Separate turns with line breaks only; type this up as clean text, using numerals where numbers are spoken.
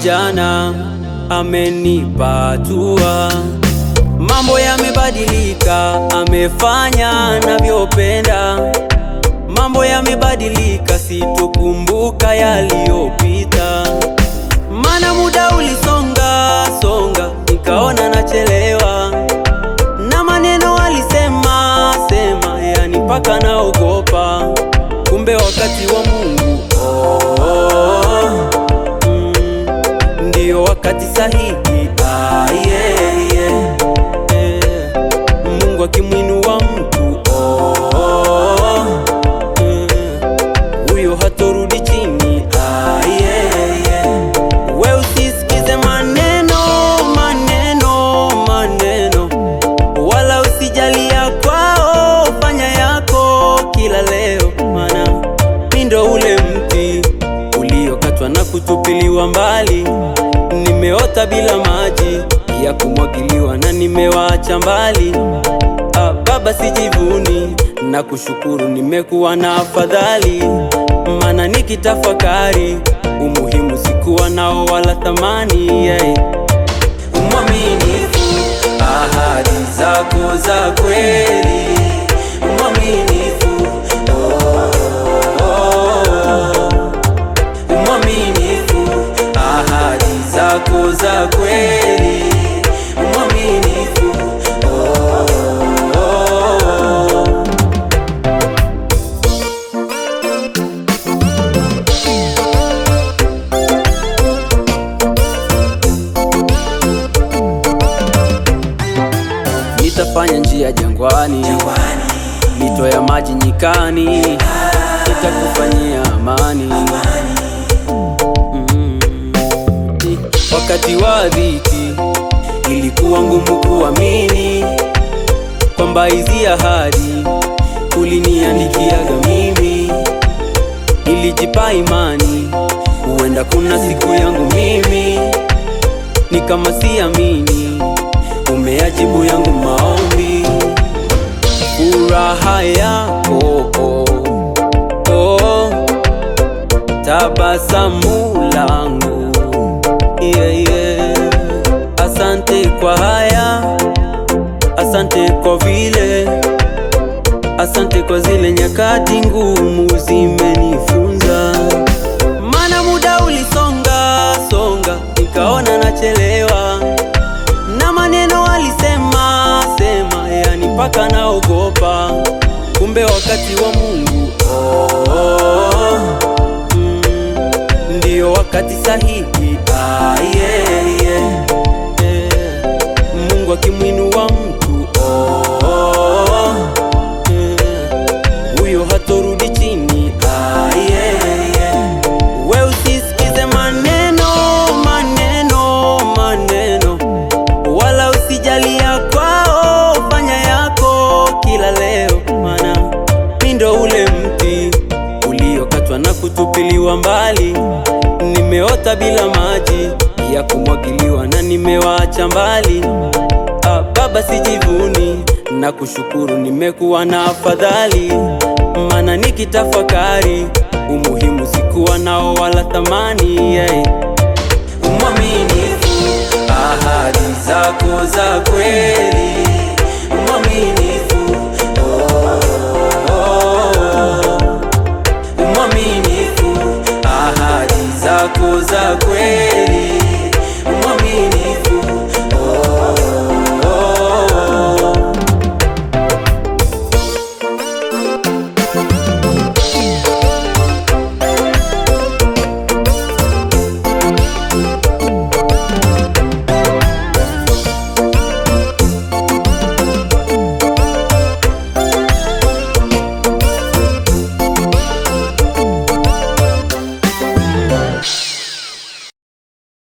jana amenipatua. Mambo yamebadilika, amefanya navyopenda. Mambo yamebadilika, sitokumbuka yaliyopita. Mana muda ulisonga songa, nikaona nachelewa. Na maneno alisema sema, yani mpaka naogopa. Kumbe wakati wa Mungu ndio wakati sahihi. Mungu akimwinua mtu huyo hatorudi chini. We usisikize maneno wala usijalia kwao, fanya yako kila leo. Mana mindo ule mti uliokatwa na kutupiliwa mbali. Nimeota bila maji ya kumwagiliwa na nimewaacha mbali. Baba sijivuni na kushukuru, nimekuwa na afadhali. Mana nikitafakari umuhimu sikuwa nao wala thamani. Mwaminifu, ahadi zako za kweli. Mwaminifu, mwaminifu, ahadi zako za kweli. Mwaminifu, nitafanya njia jangwani, mito ya maji nyikani, nitakufanyia amani. Wakati wa dhiki ilikuwa ngumu kuamini kwamba hizi ahadi uliniandikiaga mimi. Nilijipa imani huenda kuna siku yangu mimi. Ni kama siamini umeajibu yangu maombi. Furaha yako tabasamu langu. Asante kwa haya, asante kwa vile, asante kwa zile nyakati ngumu zimenifunza. Mana muda ulisonga songa, nikaona nachelewa. Na maneno alisema sema, yani mpaka naogopa. Kumbe wakati wa Mungu ndio wakati sahihi. Mungu akimwinua mtu huyo hatorudi chini. We usisikize maneno wala usijalia kwao, fanya yako kila leo. Mana mindo ule mti uliokatwa na kutupiliwa mbali. Nimeota bila maji ya kumwagiliwa na nimewaacha mbali. Baba sijivuni na kushukuru, nimekuwa na afadhali. Mana nikitafakari umuhimu sikuwa nao wala thamani. Mwaminifu, ahadi zako za kweli.